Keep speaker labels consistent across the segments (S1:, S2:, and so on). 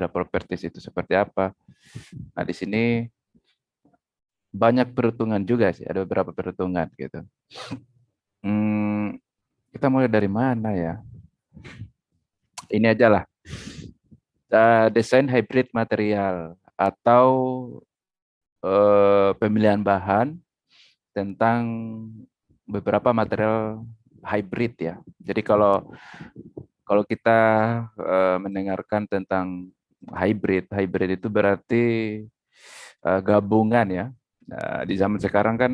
S1: material properties itu seperti apa. Nah, di sini banyak perhitungan juga sih, ada beberapa perhitungan gitu. Kita mulai dari mana ya? Ini aja lah. Desain hybrid material atau pemilihan bahan tentang beberapa material hybrid ya. Jadi kalau kalau kita mendengarkan tentang hybrid, hybrid itu berarti gabungan ya. Nah, di zaman sekarang kan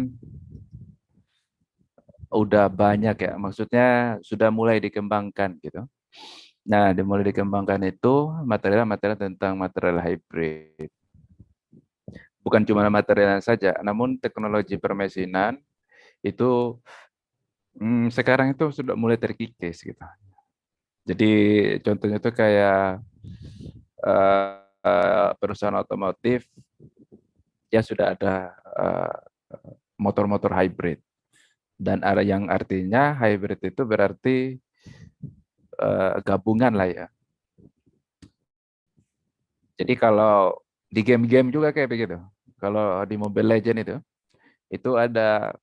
S1: udah banyak ya, maksudnya sudah mulai dikembangkan gitu. Nah, dimulai dikembangkan itu material-material tentang material hybrid. Bukan cuma material saja, namun teknologi permesinan itu sekarang itu sudah mulai terkikis gitu. Jadi contohnya itu kayak perusahaan otomotif ya sudah ada motor-motor hybrid, dan ada yang artinya hybrid itu berarti gabungan lah ya. Jadi kalau di game-game juga kayak begitu. Kalau di Mobile Legend itu ada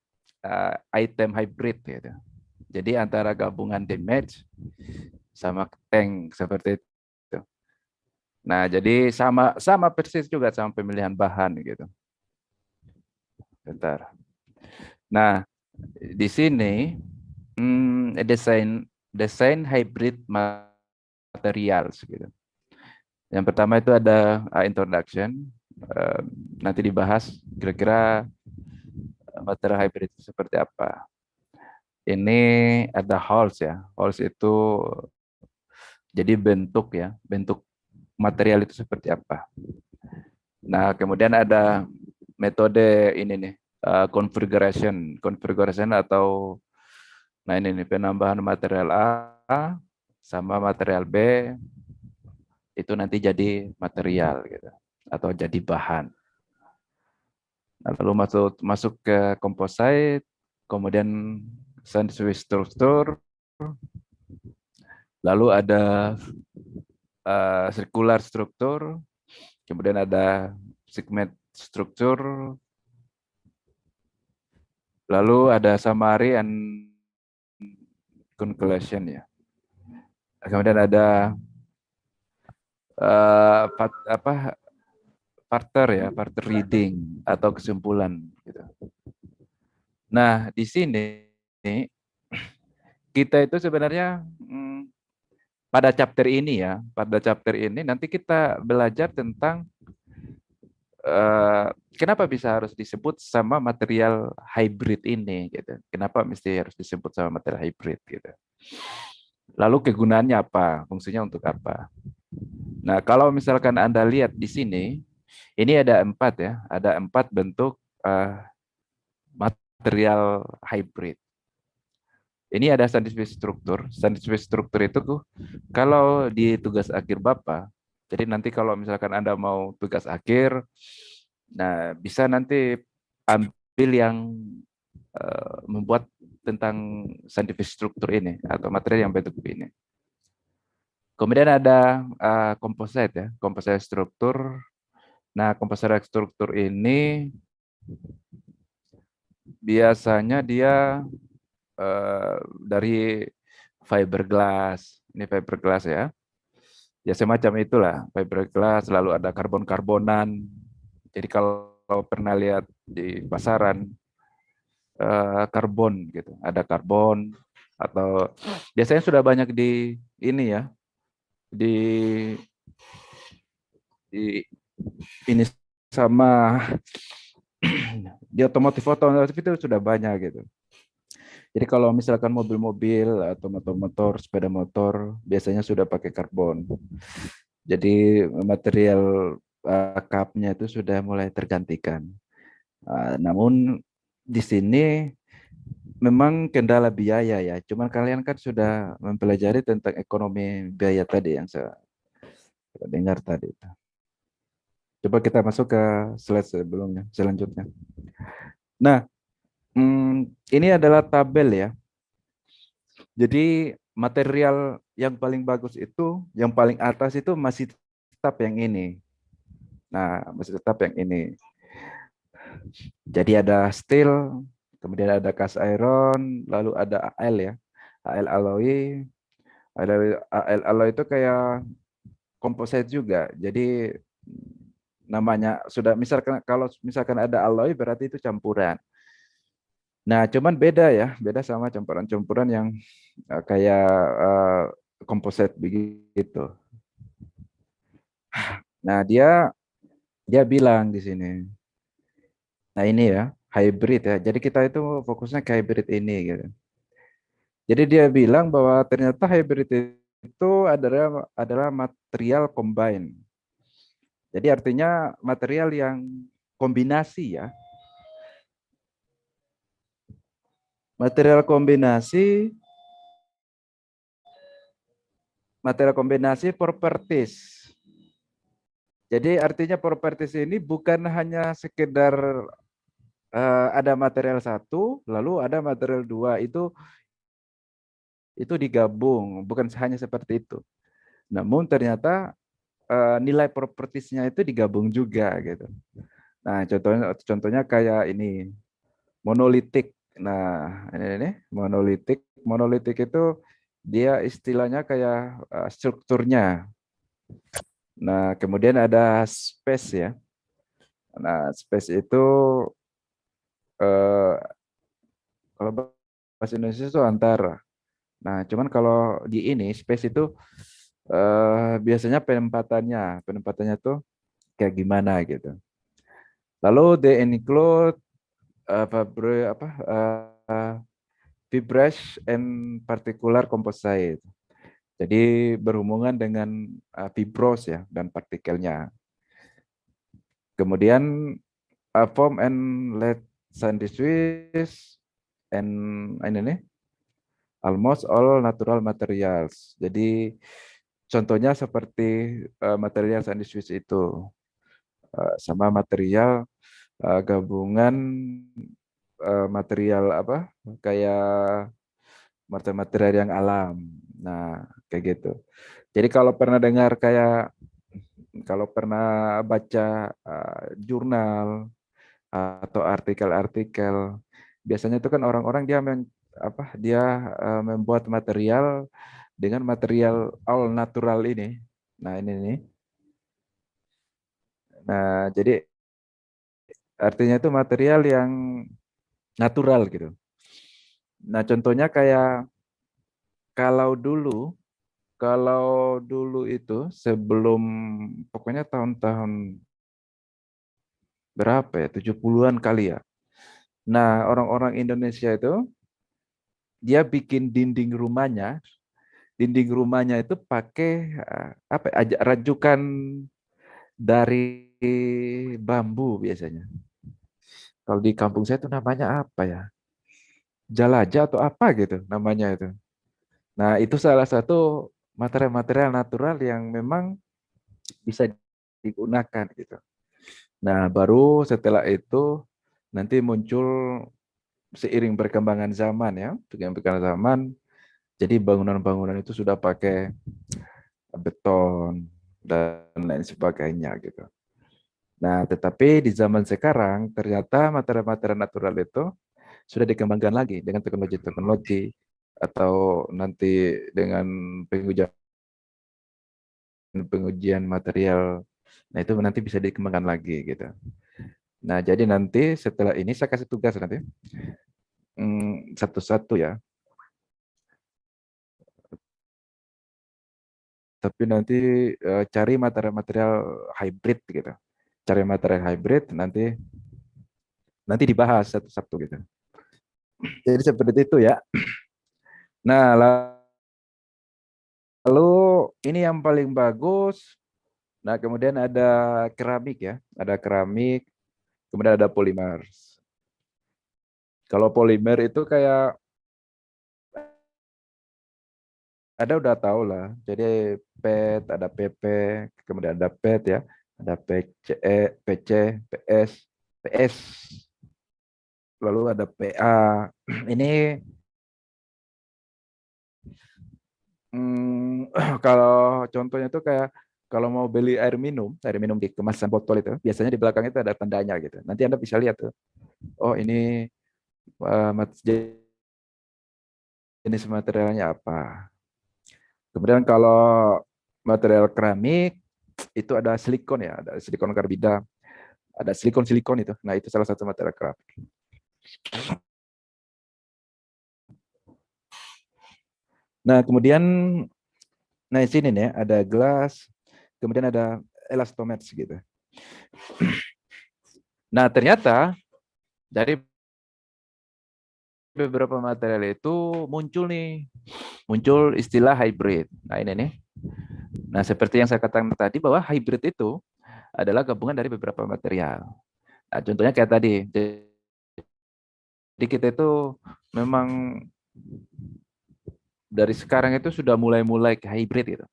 S1: item hybrid gitu. Jadi antara gabungan damage sama tank seperti itu. Nah, jadi sama sama persis juga sama pemilihan bahan gitu. Bentar. Nah, di sini desain desain hybrid materials gitu. Yang pertama itu ada introduction. Nanti dibahas kira-kira material hybrid itu seperti apa. Ini ada halls ya. Halls itu jadi bentuk ya, bentuk material itu seperti apa. Nah, kemudian ada metode ini nih, configuration. Configuration atau, nah ini nih, penambahan material A sama material B, itu nanti jadi material gitu, atau jadi bahan. Nah, lalu masuk ke composite, kemudian sandwich struktur, lalu ada circular struktur, kemudian ada segment struktur, lalu ada summary and conclusion ya. Kemudian ada parter ya, parter reading atau kesimpulan gitu. Nah, di sini kita itu sebenarnya pada chapter ini ya, pada chapter ini nanti kita belajar tentang kenapa bisa harus disebut sama material hybrid ini gitu. Kenapa mesti harus disebut sama material hybrid gitu. Lalu kegunaannya apa? Fungsinya untuk apa? Nah, kalau misalkan Anda lihat di sini, ini ada 4 ya, ada 4 bentuk material hybrid. Ini ada scientific struktur. Scientific struktur itu kalau di tugas akhir Bapak, jadi nanti kalau misalkan Anda mau tugas akhir, nah bisa nanti ambil yang membuat tentang scientific struktur ini atau material yang bentuk ini. Kemudian ada composite ya, composite struktur. Nah, composite struktur ini biasanya dia dari fiberglass. Ini fiberglass ya. Ya semacam itulah, fiberglass, lalu ada karbon-karbonan. Jadi kalau pernah lihat di pasaran karbon gitu, ada karbon atau biasanya sudah banyak di ini ya, di ini sama di otomotif itu sudah banyak gitu. Jadi kalau misalkan mobil-mobil atau motor-motor, sepeda motor biasanya sudah pakai karbon. Jadi material cupnya itu sudah mulai tergantikan. Namun di sini memang kendala biaya ya. Cuman kalian kan sudah mempelajari tentang ekonomi biaya tadi yang saya dengar tadi. Coba kita masuk ke slide sebelumnya, selanjutnya. Nah, ini adalah tabel ya. Jadi material yang paling bagus itu, yang paling atas itu masih tetap yang ini. Nah, masih tetap yang ini. Jadi ada steel, kemudian ada cast iron, lalu ada AL ya. AL alloy. AL alloy itu kayak composite juga. Jadi namanya sudah misalkan kalau misalkan ada alloy berarti itu campuran. Nah, cuman beda ya, beda sama campuran-campuran yang kayak composite begitu. Nah, dia dia bilang di sini. Nah, ini ya, hybrid ya. Jadi kita itu fokusnya ke hybrid ini gitu. Jadi dia bilang bahwa ternyata hybrid itu adalah material combine. Jadi artinya material yang kombinasi ya. Material kombinasi properties. Jadi artinya properties ini bukan hanya sekedar ada material satu, lalu ada material dua, itu digabung, bukan hanya seperti itu. Namun ternyata nilai propertiesnya itu digabung juga gitu. Nah, contohnya kayak ini monolitik. Nah, ini monolitik. Monolitik itu dia istilahnya kayak strukturnya. Nah, kemudian ada space ya. Nah, space itu eh, kalau bahasa Indonesia itu antara. Nah, cuman kalau di ini space itu biasanya penempatannya tuh kayak gimana gitu. Lalu they include fibrous and particular composite. Jadi berhubungan dengan fibros ya dan partikelnya. Kemudian form and let synthesis and ini nih almost all natural materials. Jadi contohnya seperti material sandwich itu sama material gabungan material apa kayak material yang alam. Nah, kayak gitu. Jadi kalau pernah baca jurnal atau artikel-artikel, biasanya itu kan orang-orang dia membuat material dengan material all natural ini. Nah, ini nih. Nah, jadi artinya itu material yang natural gitu. Nah, contohnya kayak kalau dulu kalau dulu itu sebelum pokoknya tahun-tahun berapa ya? 70-an kali ya. Nah, orang-orang Indonesia itu dia bikin dinding rumahnya itu pakai rajukan dari bambu biasanya. Kalau di kampung saya itu namanya apa ya? Jalaja atau apa gitu namanya itu. Nah, itu salah satu material-material natural yang memang bisa digunakan gitu. Nah, baru setelah itu nanti muncul seiring perkembangan zaman ya, perkembangan zaman, jadi bangunan-bangunan itu sudah pakai beton dan lain sebagainya gitu. Nah, tetapi di zaman sekarang ternyata material-material natural itu sudah dikembangkan lagi dengan teknologi-teknologi atau nanti dengan pengujian pengujian material. Nah, itu nanti bisa dikembangkan lagi gitu. Nah, jadi nanti setelah ini saya kasih tugas nanti satu-satu ya. Tapi nanti cari material-material hybrid gitu. Cari material hybrid nanti dibahas satu-satu gitu. Jadi seperti itu ya. Nah, lalu ini yang paling bagus. Nah, kemudian ada keramik ya. Ada keramik, kemudian ada polimer. Kalau polimer itu kayak ada udah tahu lah. Jadi PET, ada PP, kemudian ada PET ya. Ada PCE, PC, PS, PS, lalu ada PA. Ini kalau contohnya itu kayak kalau mau beli air minum di kemasan botol itu, biasanya di belakang itu ada tandanya gitu. Nanti Anda bisa lihat tuh. Oh, ini jenis materialnya apa. Kemudian kalau material keramik itu ada silikon ya, ada silikon karbida, ada silikon itu. Nah, itu salah satu material keramik. Nah, kemudian nah di sini nih ada gelas, kemudian ada elastomer gitu. Nah, ternyata dari beberapa material itu muncul istilah hybrid. Nah, ini nih. Nah, seperti yang saya katakan tadi bahwa hybrid itu adalah gabungan dari beberapa material. Nah, contohnya kayak tadi. Jadi kita itu memang dari sekarang itu sudah mulai ke hybrid gitu.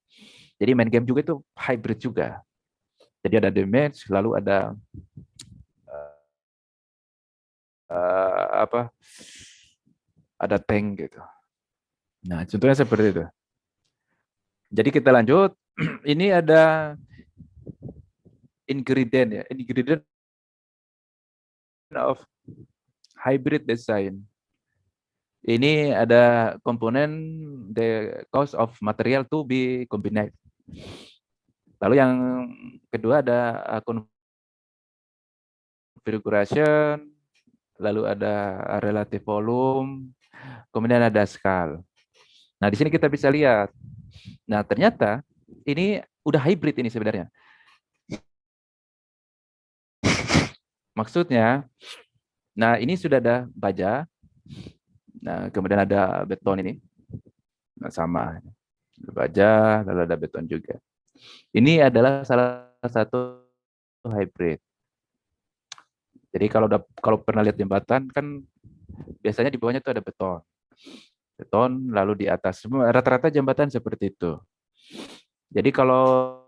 S1: Jadi main game juga itu hybrid juga. Jadi ada damage, lalu ada apa? Ada tank gitu. Nah, contohnya seperti itu. Jadi kita lanjut. Ini ada ingredient of hybrid design. Ini ada komponen the cost of material to be combined. Lalu yang kedua ada configuration, lalu ada relative volume, kemudian ada scale. Nah, di sini kita bisa lihat. Nah, ternyata ini udah hybrid ini sebenarnya. Maksudnya, nah ini sudah ada baja, nah kemudian ada beton ini, nah, sama baja, lalu ada beton juga. Ini adalah salah satu hybrid. Jadi kalau pernah lihat jembatan kan biasanya di bawahnya itu ada beton. Beton lalu di atas. Rata-rata jembatan seperti itu. Jadi kalau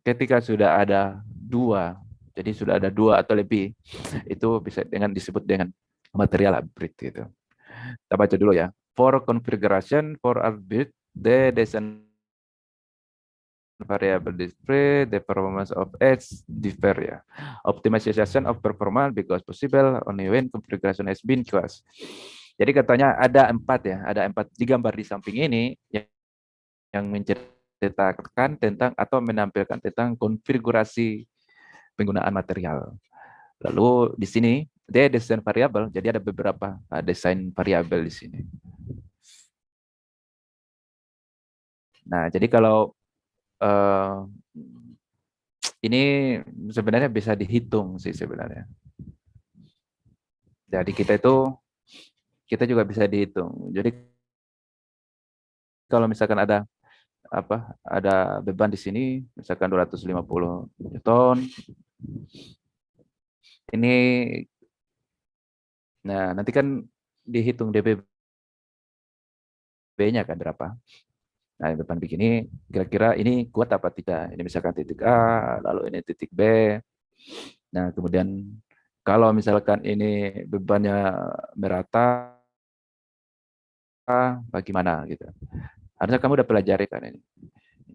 S1: ketika sudah ada dua, jadi sudah ada dua atau lebih, itu bisa disebut dengan material hybrid gitu. Kita baca dulu ya. For configuration for hybrid, the design variable display, the performance of edge differ ya. Optimization of performance because possible only when configuration has been class. Jadi katanya ada empat ya, ada empat di gambar di samping ini yang menceritakan tentang atau menampilkan tentang konfigurasi penggunaan material. Lalu di sini dia desain variabel, jadi ada beberapa desain variabel di sini. Nah, jadi kalau uh, ini sebenarnya bisa dihitung sih sebenarnya. Jadi kita juga bisa dihitung. Jadi kalau misalkan ada beban di sini misalkan 250 Newton. Ini nah nanti kan dihitung dBb-nya kan berapa. Nah, beban begini kira-kira ini kuat apa tidak? Ini misalkan titik A, lalu ini titik B. Nah, kemudian kalau misalkan ini bebannya merata bagaimana gitu. Harusnya kamu udah pelajari kan ini.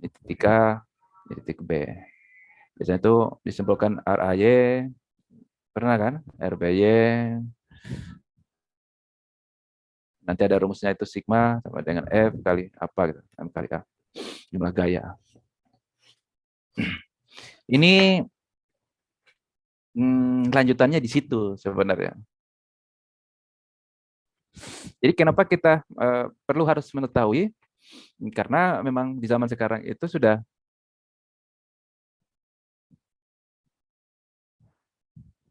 S1: Ini titik A, ini titik B. Biasanya itu disimpulkan RAY, pernah kan? RBY, nanti ada rumusnya itu sigma sama dengan F kali apa gitu, M kali A, jumlah gaya. Ini lanjutannya di situ sebenarnya. Jadi kenapa kita perlu harus mengetahui? Karena memang di zaman sekarang itu sudah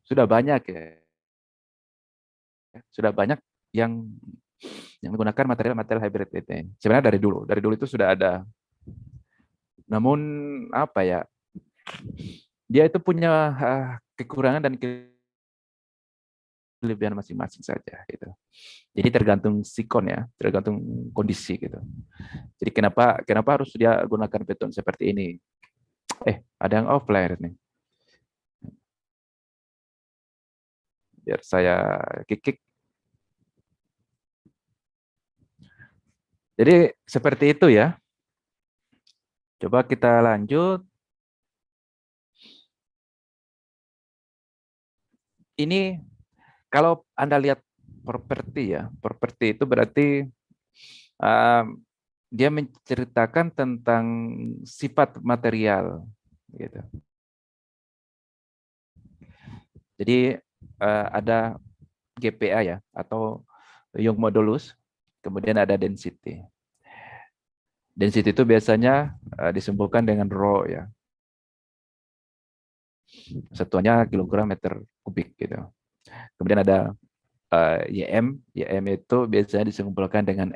S1: banyak ya, sudah banyak yang menggunakan material-material hybrid ini. Sebenarnya dari dulu itu sudah ada. Namun apa ya? Dia itu punya kekurangan dan kelebihan masing-masing saja gitu. Jadi tergantung sikon ya, tergantung kondisi gitu. Jadi kenapa harus dia gunakan beton seperti ini? Ada yang offline nih. Biar saya kikik. Jadi seperti itu ya. Coba kita lanjut. Ini kalau Anda lihat properti ya, properti itu berarti um, dia menceritakan tentang sifat material, gitu. Jadi ada GPA ya, atau Young Modulus, kemudian ada density. Density itu biasanya disebutkan dengan rho ya, satuannya kilogram meter kubik gitu. Kemudian ada YM itu biasanya disimpulkan dengan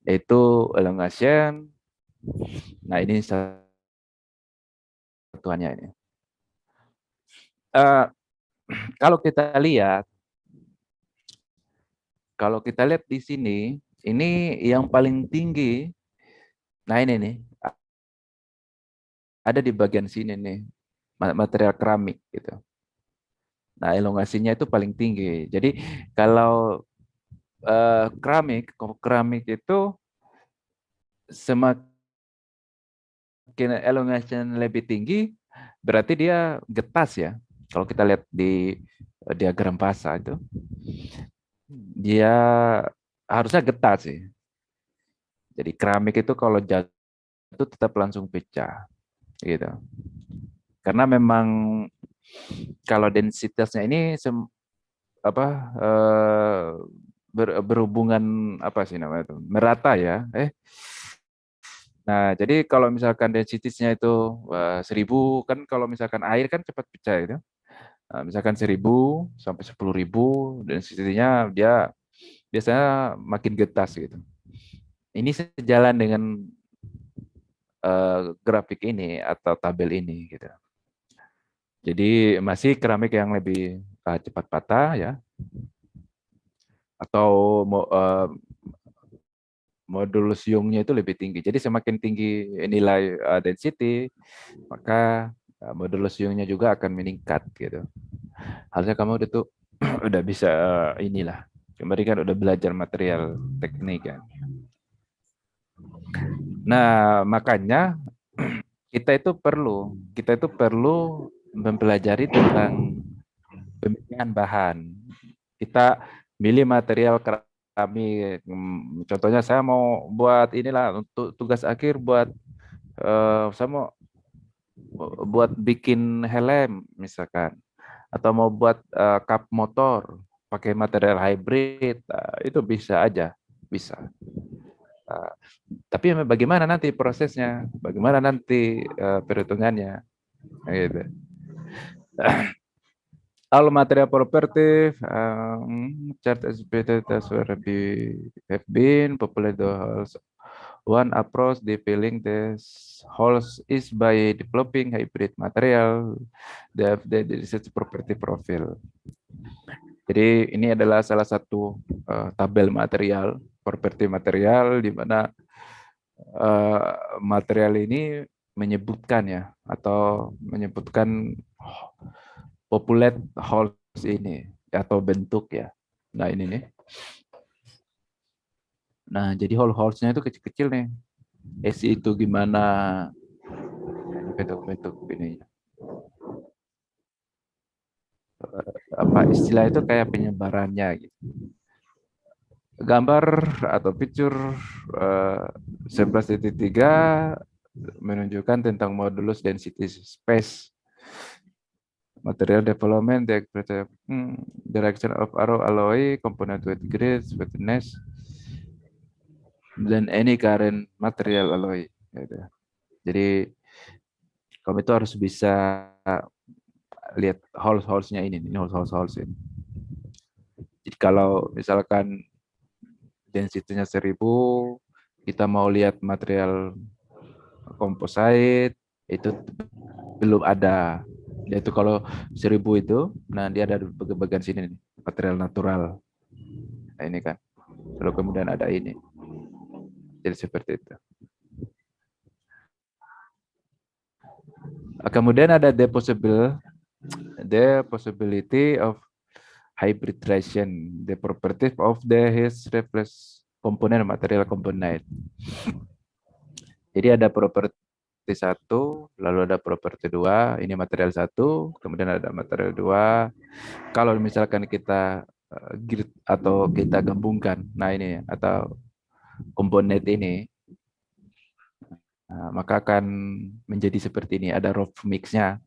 S1: yaitu elongation. Nah ini satuannya ini. Uh, kalau kita lihat, di sini, ini yang paling tinggi. Nah ini nih, ada di bagian sini nih, material keramik gitu. Nah elongasinya itu paling tinggi. Jadi kalau keramik itu semakin elongation lebih tinggi, berarti dia getas ya. Kalau kita lihat di diagram fasa itu, dia harusnya getas sih. Jadi keramik itu kalau jatuh tetap langsung pecah, gitu. Karena memang kalau densitasnya ini apa berhubungan apa sih namanya itu merata ya. Nah, jadi kalau misalkan densitiesnya itu 1000 kan, kalau misalkan air kan cepat pecah itu. Nah, misalkan 1000 sampai 10.000 densitinya dia biasanya makin getas gitu. Ini sejalan dengan grafik ini atau tabel ini gitu. Jadi masih keramik yang lebih cepat patah ya, atau modulus Young-nya itu lebih tinggi. Jadi semakin tinggi nilai density, maka modulus Young-nya juga akan meningkat gitu. Harusnya kamu udah tuh udah bisa inilah. Kemarin kan udah belajar material teknik kan. Nah, makanya kita itu perlu mempelajari tentang pemilihan bahan. Kita milih material keramik. Contohnya saya mau buat inilah untuk tugas akhir buat saya mau buat bikin helm misalkan, atau mau buat kap motor pakai material hybrid, itu bisa aja, bisa. Uh, tapi bagaimana nanti prosesnya, bagaimana nanti perhitungannya, gitu. All material property chart as presented as where have been populated holes. One approach filling the holes is by developing hybrid material the research property profile. Jadi ini adalah salah satu tabel material, properti material, di mana material ini menyebutkan ya, atau menyebutkan populate holes ini atau bentuk ya. Nah ini nih. Nah jadi hole-holesnya itu kecil-kecil nih. SI itu gimana bentuk-bentuk ini. Apa istilah itu kayak penyebarannya gitu. Gambar atau picture 11.3 menunjukkan tentang modulus density space material development, the direction of arrow alloy, component weight grades, wetness, dan any current material alloy. Gitu. Jadi kamu itu harus bisa lihat holes-holesnya ini holes-holes ini. Jadi kalau misalkan density-nya 1000, kita mau lihat material komposit, itu belum ada. Yaitu kalau 1000 itu, nah dia ada di bagian sini nih, material natural. Nah ini kan. Lalu kemudian ada ini. Jadi seperti itu. Kemudian ada the possibility of hybridization, the property of the his reflex component, material component. Jadi ada properti satu, lalu ada properti dua, ini material satu, kemudian ada material dua. Kalau misalkan kita grid atau kita gabungkan, nah ini atau komponen ini, maka akan menjadi seperti ini. Ada rough mix-nya.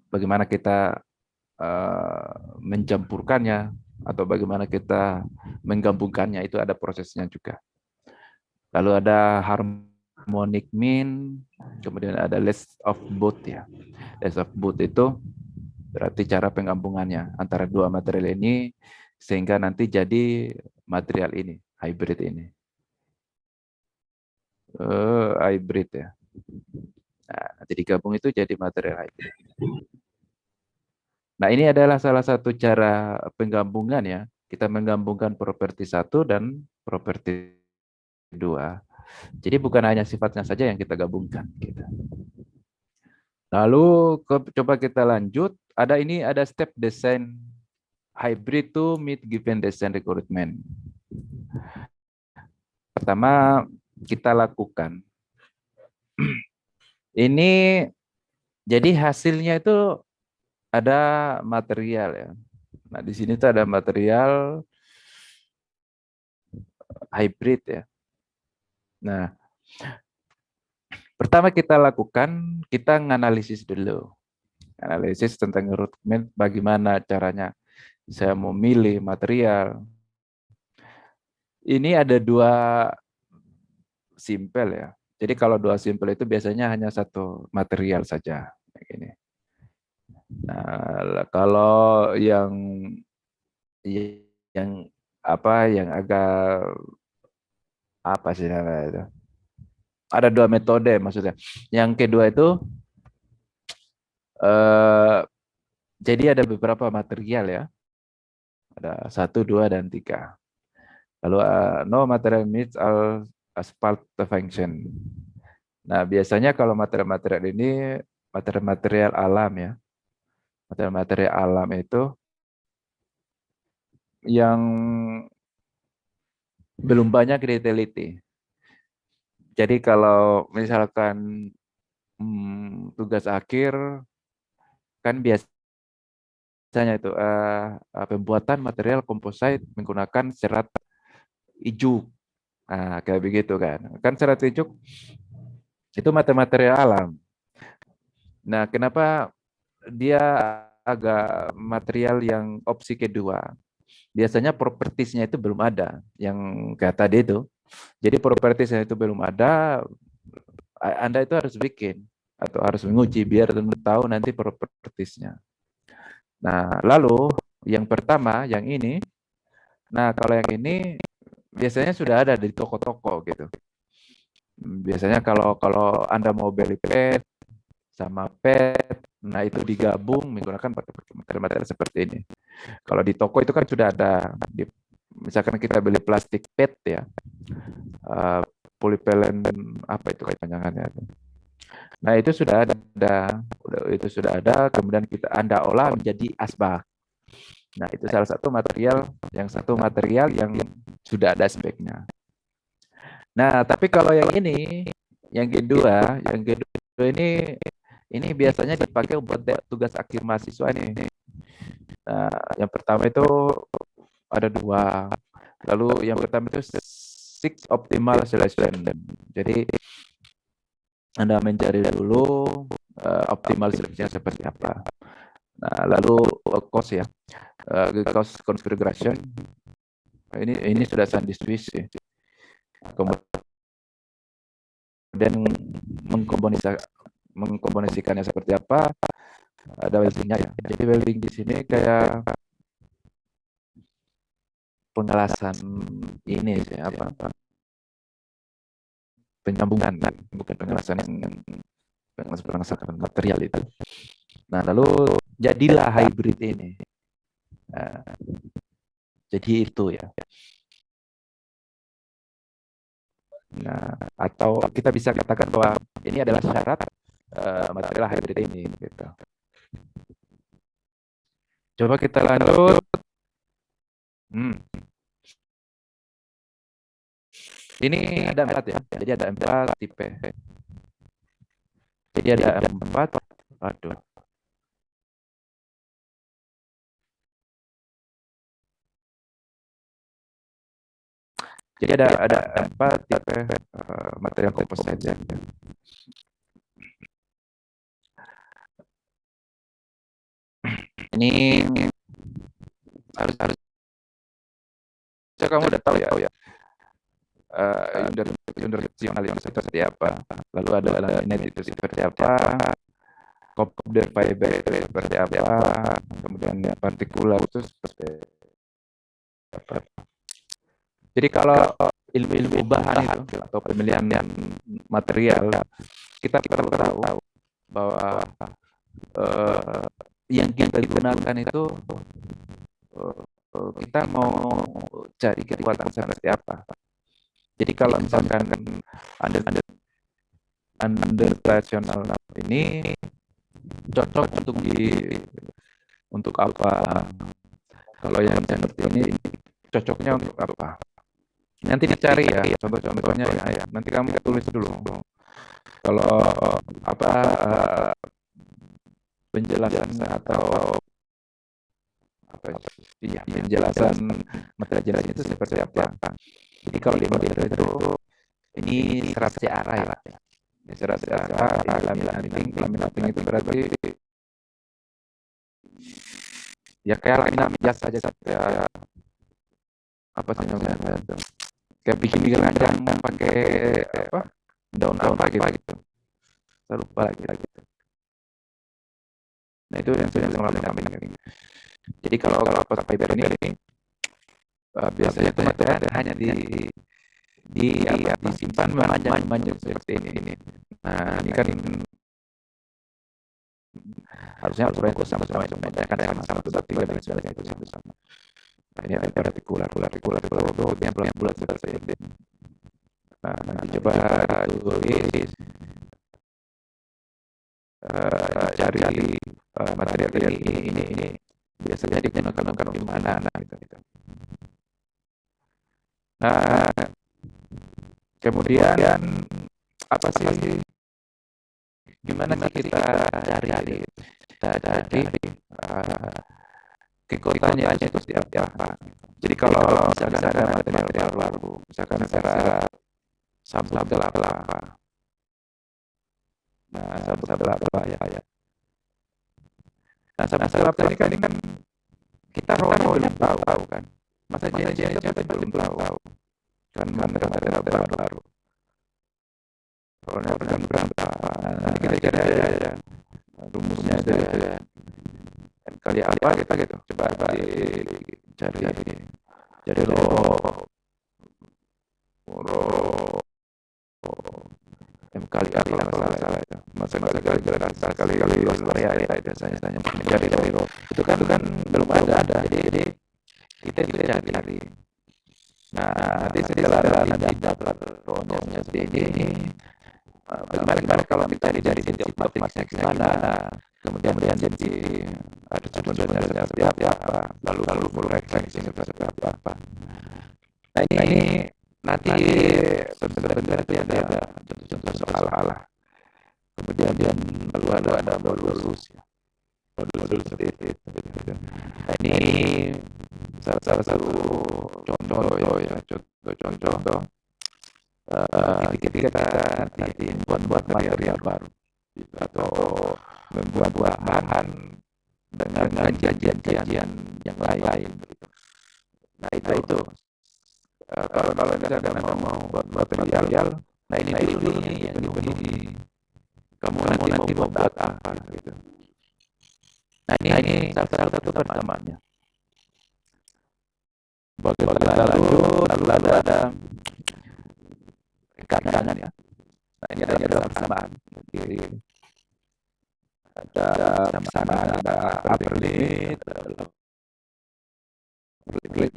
S1: Bagaimana kita mencampurkannya atau bagaimana kita menggabungkannya itu ada prosesnya juga. Lalu ada harmonic mean, kemudian ada list of both ya. List of both itu berarti cara penggabungannya antara dua material ini sehingga nanti jadi material ini, hybrid ini. Hybrid ya. Nah, nanti digabung itu jadi material hybrid. Nah, ini adalah salah satu cara penggabungan ya. Kita menggabungkan properti satu dan properti dua. Jadi bukan hanya sifatnya saja yang kita gabungkan. Gitu. Lalu coba kita lanjut. Ada step design hybrid to meet given design requirement. Pertama kita lakukan. Ini jadi hasilnya itu ada material ya. Nah di sini tuh ada material hybrid ya. Nah pertama kita lakukan, kita menganalisis dulu. Analisis tentang rekrutmen, bagaimana caranya saya memilih material. Ini ada dua simpel ya. Jadi kalau dua simpel itu biasanya hanya satu material saja. Begini. Nah, kalau yang apa yang agak apa sih namanya itu? Ada dua metode maksudnya. Yang kedua itu eh, jadi ada beberapa material ya. Ada satu, dua, dan tiga. Lalu no material meets all asphalt function. Nah, biasanya kalau material-material ini material-material alam ya. Material-material alam itu yang belum banyak diteliti. Jadi kalau misalkan tugas akhir kan biasanya itu pembuatan material komposit menggunakan serat ijuk. Nah, kayak begitu kan. Kan serat ijuk itu material alam. Nah, kenapa dia agak material yang opsi kedua? Biasanya propertiesnya itu belum ada, yang kayak tadi itu. Jadi propertiesnya itu belum ada, Anda itu harus bikin atau harus menguji biar tahu nanti propertiesnya. Nah, lalu yang pertama, yang ini, nah kalau yang ini biasanya sudah ada di toko-toko gitu. Biasanya kalau kalau Anda mau beli pet sama pet, nah itu digabung menggunakan material-material seperti ini. Kalau di toko itu kan sudah ada, misalkan kita beli plastik PET ya, uh, polipelen apa itu kepanjangannya. Nah itu sudah ada, kemudian Anda olah menjadi asbak. Nah itu satu material yang sudah ada speknya. Nah tapi kalau yang kedua ini biasanya dipakai buat tugas akhir mahasiswa ini. Nah, yang pertama itu ada dua. Lalu yang pertama itu six optimal selection. Jadi Anda mencari dulu optimal selection seperti apa. Nah, lalu cost ya, cost configuration. Ini sudah sangat Swiss ya. Kemudian mengkomponisikannya seperti apa, ada weldingnya ya. Jadi welding di sini kayak pengelasan ini sih, apa penyambungan, bukan pengelasan yang pengelasan material itu. Nah lalu jadilah hybrid ini. Nah, jadi itu ya. Nah atau kita bisa katakan bahwa ini adalah syarat material hybrid ini. Gitu. Coba kita lanjut. Hmm. Ini ada 4 ya. Jadi ada 4 tipe. Jadi ada 4. Aduh. Jadi ada 4 tipe material komposit ya. Ini harus kamu udah tahu ya. Underseksional itu seperti apa, lalu ada laminate itu seperti apa, kopdar fiber itu seperti apa, kemudian partikular itu seperti apa. Jadi kalau ilmu bahan itu atau pemilihan material, kita perlu tahu bahwa yang kita gunakan itu kita mau cari kekuatan seperti apa. Jadi kalau misalkan understational ini cocok untuk apa? Kalau yang seperti ini cocoknya untuk apa? Nanti dicari ya contoh-contohnya ya. Nanti kamu tulis dulu. Kalau apa penjelasan atau penjelasan material itu seperti apa? Jadi kalau di model itu ini serat CRA ya. Serat CRA, laminating itu berarti ya kayak laminat biasa aja ya. Apa sih namanya? Kayak bikin keranjang pakai apa? Daun apa gitu. Saya lupa lagi. Nah itu yang saya laminating. Jadi kalau apa fiber ini biasanya itu material hanya disimpan memanjang seperti ini. Nah ini kan harusnya ukuran itu sama-sama kan sama 1/3 dan sebagainya itu sama. Nah, ini ada partikular yang bulat seperti ini. Nah, nanti coba ditulis cari material ini biasanya digunakan di mana gitu. Nah, kemudian apa sih? Gimana sih kita cari kekuatannya itu seperti apa? Jadi kalau misalkan ada material baru, misalkan secara sabut kelapa. Nah, sabut kelapa ya. Nah, sabut kelapa ini kan kita belum tahu kan. Masa jenisnya kita belum tahu. Kan material baru. Rollnya berapa? Nanti kita cari aja rumusnya itu ya. Kali apa kita gitu. Coba cari kali apa kalau salah itu. Masa kali Korea ya biasanya cari dari ro. Itu kan belum ada. Jadi kita cari. Nah, nanti setelah ada ro-nya seperti ini. Bagaimana kalau kita dari sisi optimisnya gimana, kemudian jadi ada contohnya seperti apa, lalu full refleksi seperti apa. Nah ini nanti sebenarnya ada contoh-contoh soal kemudian lalu ada modul seperti itu. Nah ini salah satu contoh ya, contoh ketika kita nanti buat material baru atau membuat bahan dengan kajian yang lain. Nah itu kalau misalkan mau buat material, nah ini dulu nih yang dipenuhi. Kamu nanti mau buat apa gitu. Nah ini salah satu persamaannya. Bagaimana lalu ada kanan ya. Nah ini ada persamaan. Jadi ada persamaan, ada upper limit,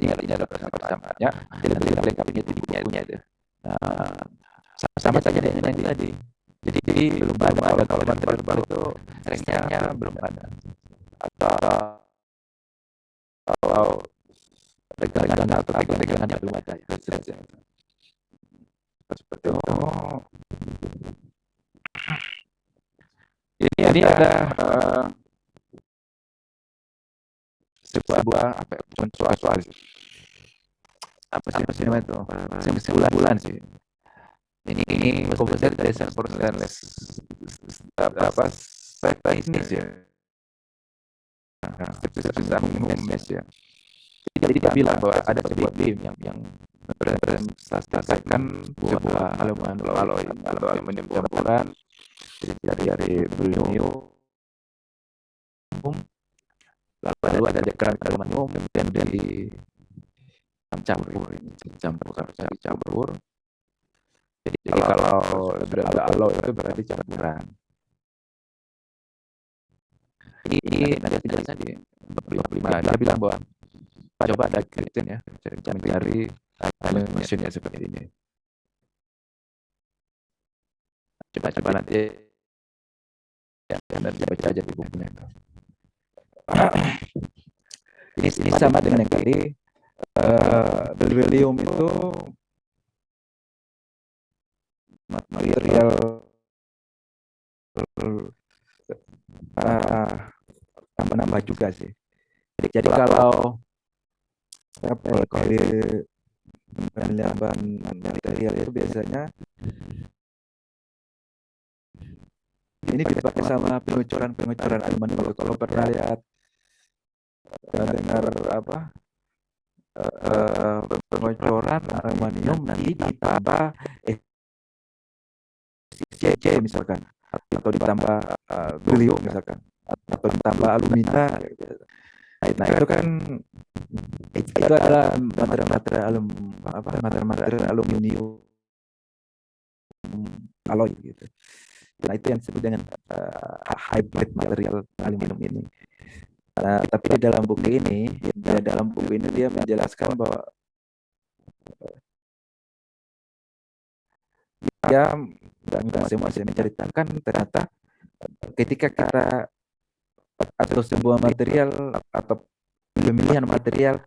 S1: tinggal ada persamaannya. Jadi lebih lengkapnya itu di bukunya itu. Nah, sama saja dengan yang tadi. Jadi belum ada kalau material baru itu strength-nya belum ada. Atau tegangan atau tegangannya belum ada ya. sebuah apa ya, soal apa sih namanya itu bulan sih. Ini komposer dasar stainless apa teknis ya, bisa memes ya. Jadi dia bilang bahwa ada sebuah tim yang merepresentasikan sebuah alloy atau aluminium campuran dari berlium, lalu ada keramik aluminium dan dari campur. Jadi kalau sudah ada alloy itu berarti campuran. Ini nanti penjelasan di 25. Dia bilang bahwa coba ada Kristen ya, mencari mesinnya seperti ini. Coba nanti ya, nanti baca aja di bukunya itu. Ini sama dengan yang tadi, berlium itu material menambah juga sih. Jadi kalau penambahan material itu biasanya ini dipakai sama pengucuran aluminium. Kalau pernah lihat dengar apa pengucuran aluminium nanti ditambah CC misalkan, atau ditambah belium misalkan, atau ditambah alumina. Nah itu kan itu adalah material aluminium alloy gitu. Nah itu yang disebut dengan hybrid material aluminium ini. Tapi di dalam buku ini dia menjelaskan bahwa dia masing-masing menceritakan ternyata ketika kita atau sebuah material atau pemilihan material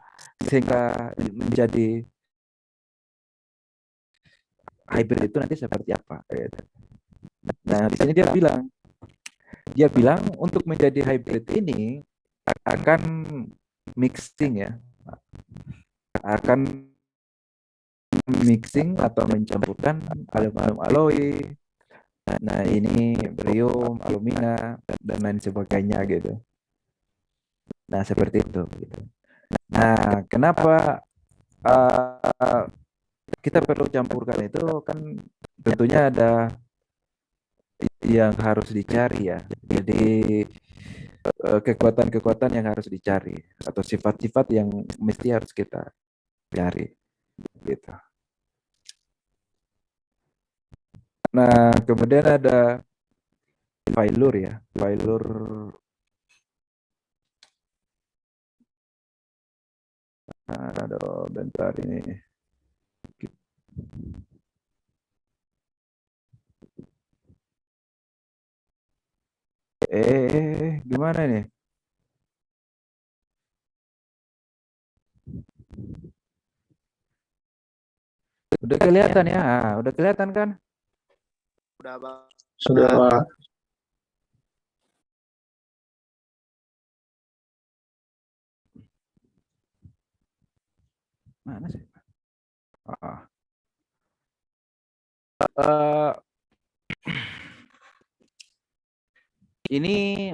S1: sehingga menjadi hybrid itu nanti seperti apa. Nah di sini dia bilang untuk menjadi hybrid ini akan mixing ya, akan mixing atau mencampurkan aluminium alloy, nah ini barium, alumina dan lain sebagainya gitu. Nah seperti itu gitu. Nah kenapa kita perlu campurkan itu kan tentunya ada yang harus dicari ya. Jadi kekuatan-kekuatan yang harus dicari atau sifat-sifat yang mesti harus kita cari gitu. Nah, kemudian ada failure ya. Failure aduh, bentar ini. Gimana nih? Udah kelihatan ya? Udah kelihatan kan?
S2: Udah, Bang.
S3: Sudah, Pak.
S1: Mana sih? Uh, ini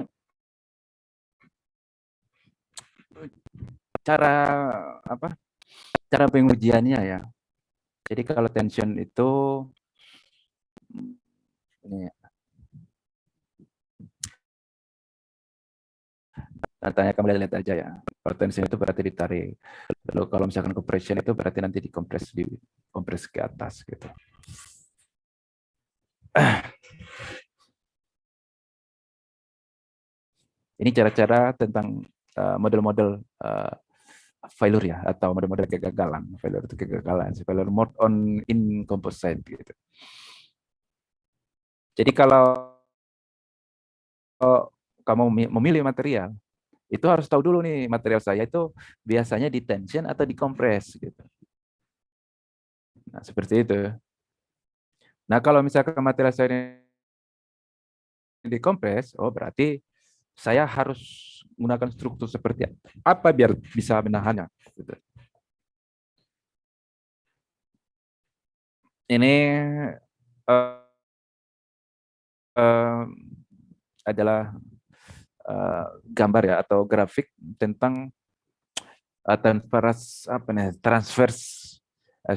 S1: cara apa? Cara pengujiannya ya. Jadi kalau tension itu ini tanya kamu lihat aja ya. Kalau tension itu berarti ditarik. Lalu kalau misalkan compression itu berarti nanti dikompres ke atas gitu. Ini cara-cara tentang model-model failure ya, atau model-model kegagalan. Failure itu kegagalan. Failure mode on in composite gitu. Jadi kalau kamu memilih material, itu harus tahu dulu nih material saya itu biasanya di tension atau di compress gitu. Nah, seperti itu. Nah, kalau misalkan material saya dikompres, oh berarti saya harus menggunakan struktur seperti apa biar bisa menahannya. Gitu. Ini uh, uh, adalah gambar ya atau grafik tentang transverse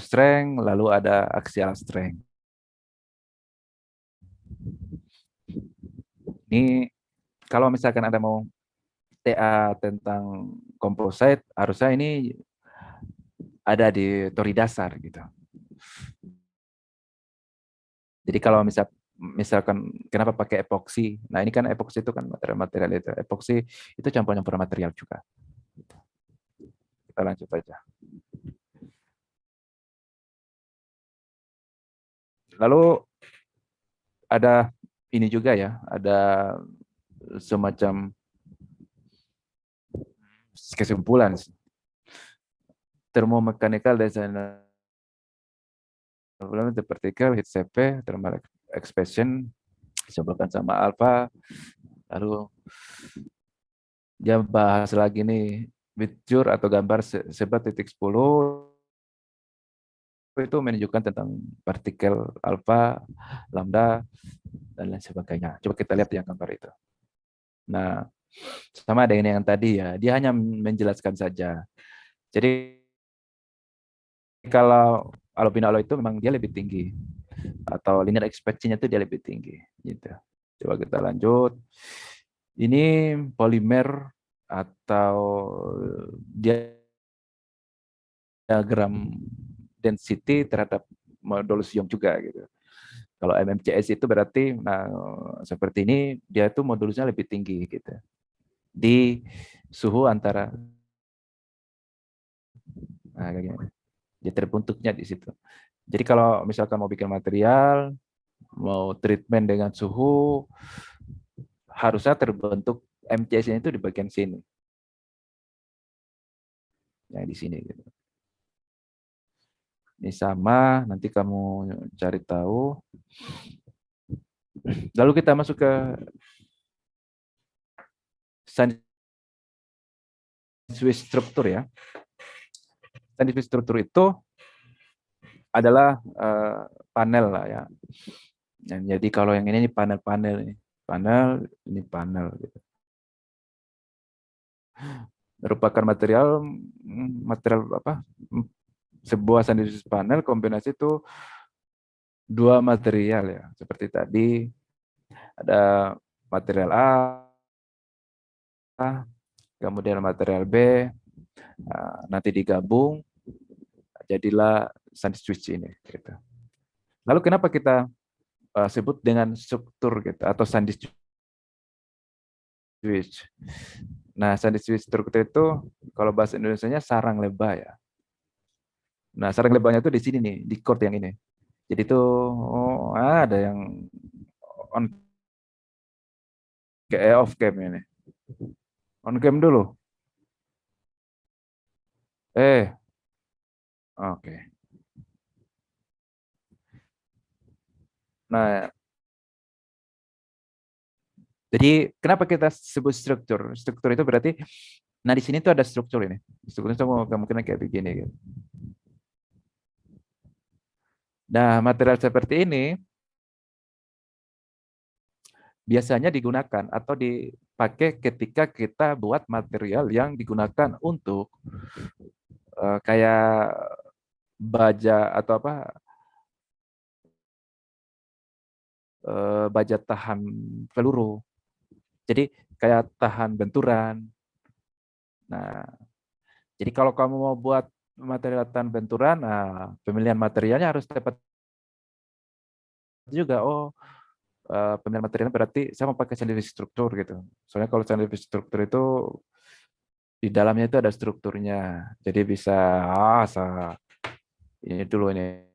S1: strength, lalu ada axial strength. Ini kalau misalkan ada mau TA tentang composite, harusnya ini ada di teori dasar gitu. Jadi kalau misalkan kenapa pakai epoksi? Nah ini kan epoksi itu kan material-material itu. Epoksi itu campur-campur material juga. Kita lanjut aja. Lalu ada ini juga ya, ada semacam kesimpulan thermomechanical design particle heat CP thermal expansion disebutkan sama alpha. Lalu dia bahas lagi nih picture atau gambar sebat titik 10 itu menunjukkan tentang partikel alfa, lambda, dan lain sebagainya. Coba kita lihat yang gambar itu. Nah, sama dengan yang tadi ya, dia hanya menjelaskan saja. Jadi kalau alubinalo itu memang dia lebih tinggi atau linear expansion-nya itu dia lebih tinggi gitu. Coba kita lanjut. Ini polimer atau diagram density terhadap modulus Young juga gitu. Kalau MMCS itu berarti nah seperti ini dia itu modulusnya lebih tinggi gitu. Di suhu antara nah, kayak gini. Dia terbentuknya di situ. Jadi kalau misalkan mau bikin material, mau treatment dengan suhu, harusnya terbentuk MCS itu di bagian sini. Ya di sini gitu. Ini sama, nanti kamu cari tahu. Lalu kita masuk ke sandwich struktur ya. Sandwich struktur itu adalah panel lah ya. Jadi kalau yang ini panel-panel ini. Panel, ini panel gitu. Merupakan material apa? Sebuah sandwich panel kombinasi itu dua material ya. Seperti tadi ada material A, kemudian material B, nanti digabung jadilah sandwich ini. Gitu. Lalu kenapa kita sebut dengan struktur gitu atau sandwich? Nah, sandwich struktur itu kalau bahasa Indonesianya sarang lebah ya. Nah, sarang lebahnya itu di sini nih, di chord yang ini. Jadi itu ada yang on off cam ini. On cam dulu. Oke. Okay. Nah, jadi kenapa kita sebut struktur? Struktur itu berarti, nah di sini tuh ada struktur ini. Struktur itu kemungkinan kayak begini. Gitu. Nah, material seperti ini biasanya digunakan atau dipakai ketika kita buat material yang digunakan untuk kayak baja atau apa baja tahan peluru. Jadi kayak tahan benturan. Nah, jadi kalau kamu mau buat material tahan benturan, nah pemilihan materialnya harus tepat juga. Oh, pemilihan materialnya berarti saya mau pakai sandwich struktur gitu. Soalnya kalau sandwich struktur itu di dalamnya itu ada strukturnya. Jadi bisa ini dulu ini.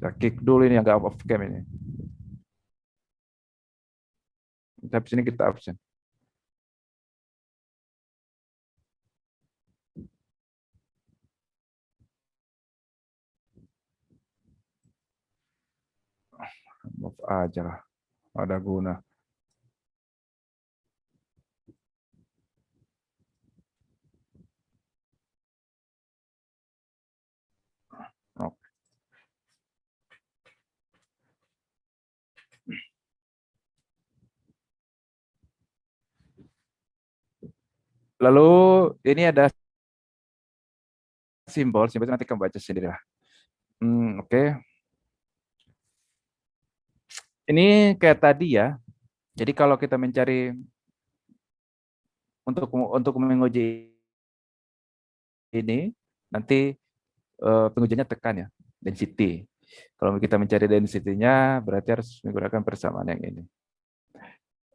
S1: Kita kick dulu ini yang nggak off cam ini. Tapi sini kita absen. Move aja lah. ada guna. Oke. Lalu ini ada simbol, simbol itu nanti kamu baca sendiri lah. Oke. Ini kayak tadi ya. Jadi kalau kita mencari untuk menguji ini, nanti pengujiannya tekan ya, density. Kalau kita mencari density-nya, berarti harus menggunakan persamaan yang ini.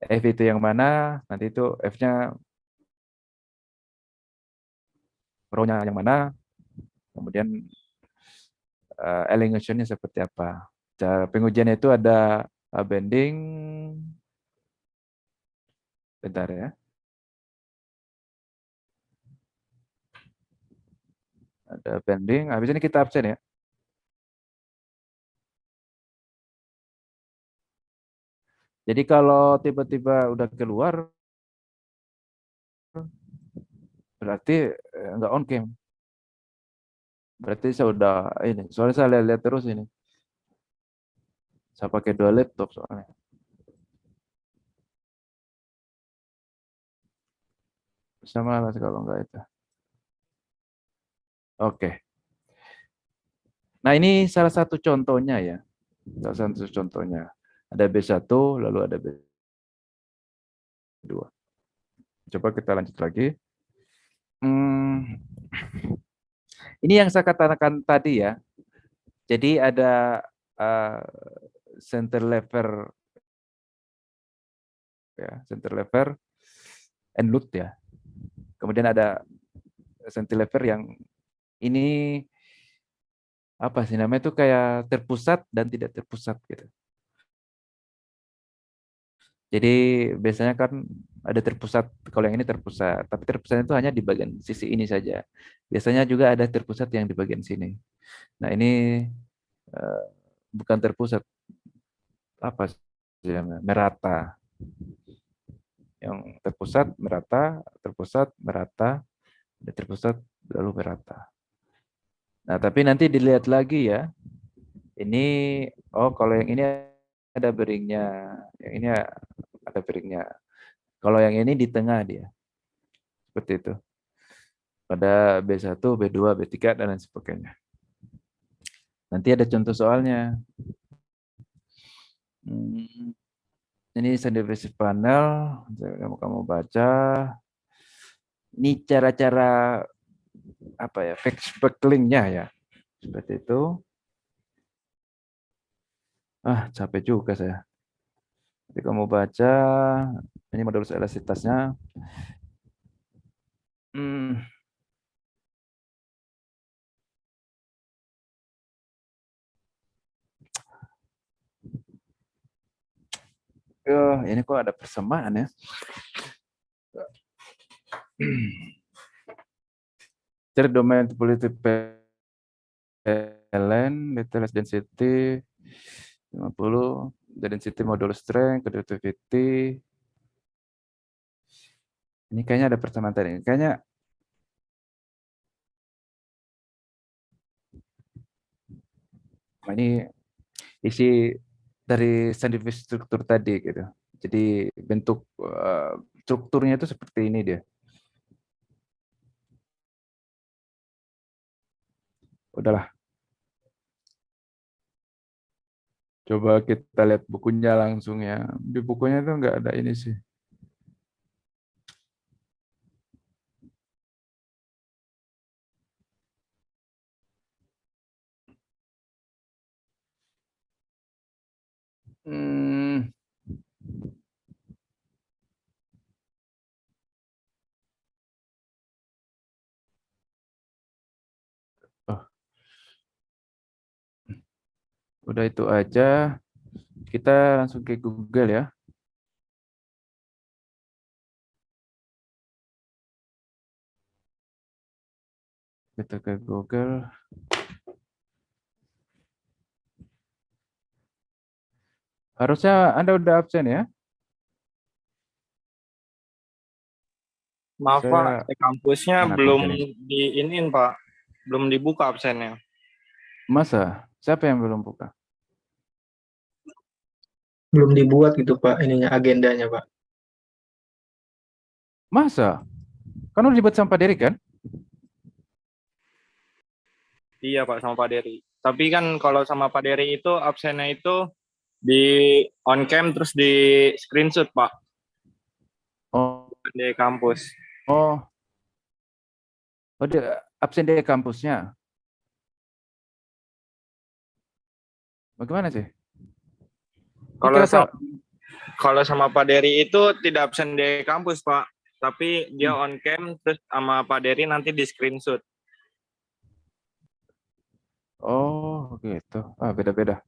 S1: F itu yang mana? Nanti itu F-nya rho-nya yang mana? Kemudian elongation-nya seperti apa? Cara pengujiannya itu ada bending, bentar ya. Ada bending, habis ini kita absen ya. Jadi kalau tiba-tiba udah keluar, berarti nggak on cam. Berarti saya udah ini. Soalnya saya lihat-lihat terus ini. Saya pakai dua laptop soalnya. Sama lah kalau nggak itu. Oke. Nah ini salah satu contohnya ya. Salah satu contohnya. Ada B1, lalu ada B2. Coba kita lanjut lagi. Hmm, ini yang saya katakan tadi ya. Jadi ada uh, center lever ya, center lever and loop ya. Kemudian ada center lever yang ini apa sih namanya itu kayak terpusat dan tidak terpusat gitu. Jadi biasanya kan ada terpusat, kalau yang ini terpusat, tapi terpusat itu hanya di bagian sisi ini saja. Biasanya juga ada terpusat yang di bagian sini. Nah ini eh, bukan terpusat, apa sih namanya? Merata. Yang terpusat, merata, dan terpusat lalu merata. Nah tapi nanti dilihat lagi ya. Ini, oh kalau yang ini ada beringnya, yang ini ada beringnya. Kalau yang ini di tengah dia, seperti itu. Pada B1, B2, B3, dan lain sebagainya. Nanti ada contoh soalnya. Hmm, ini scientific panel, kamu baca. Ini cara-cara apa ya, specklingnya ya, seperti itu. Capek juga saya. Jadi kamu baca, ini modulus elastisitasnya. Hmm, ini kok ada persamaan ya. Cari domain politik PLN, detail density 50, density modulus strength, conductivity. Ini kayaknya ada persamaan tadi. Kayaknya ini isi dari scientific struktur tadi gitu. Jadi bentuk strukturnya itu seperti ini dia. Udahlah, coba kita lihat bukunya langsung ya. Di bukunya itu nggak ada ini sih. Hmm, oh, udah itu aja. Kita langsung ke Google ya. Kita ke Google. Harusnya Anda udah absen ya?
S3: Maaf Pak,
S1: Saya
S3: kampusnya
S1: mana
S3: belum
S1: absen ini?
S3: diinin Pak, belum dibuka absennya.
S1: Masa? Siapa yang belum buka?
S4: Belum dibuat gitu Pak, ininya agendanya Pak.
S1: Masa? Kan udah dibuat sama Pak Dery kan?
S3: Iya Pak sama Pak Dery. Tapi kan kalau sama Pak Dery itu absennya itu di on cam terus di screenshot Pak
S1: Oh,
S3: di kampus.
S1: oh, oh dia absen di kampusnya. Bagaimana sih? Ini
S3: Kalau
S1: kira
S3: sama, kalau sama Pak Dery itu tidak absen di kampus Pak, tapi dia on cam terus sama Pak Dery nanti di screenshot.
S1: Oh gitu. Ah, beda-beda.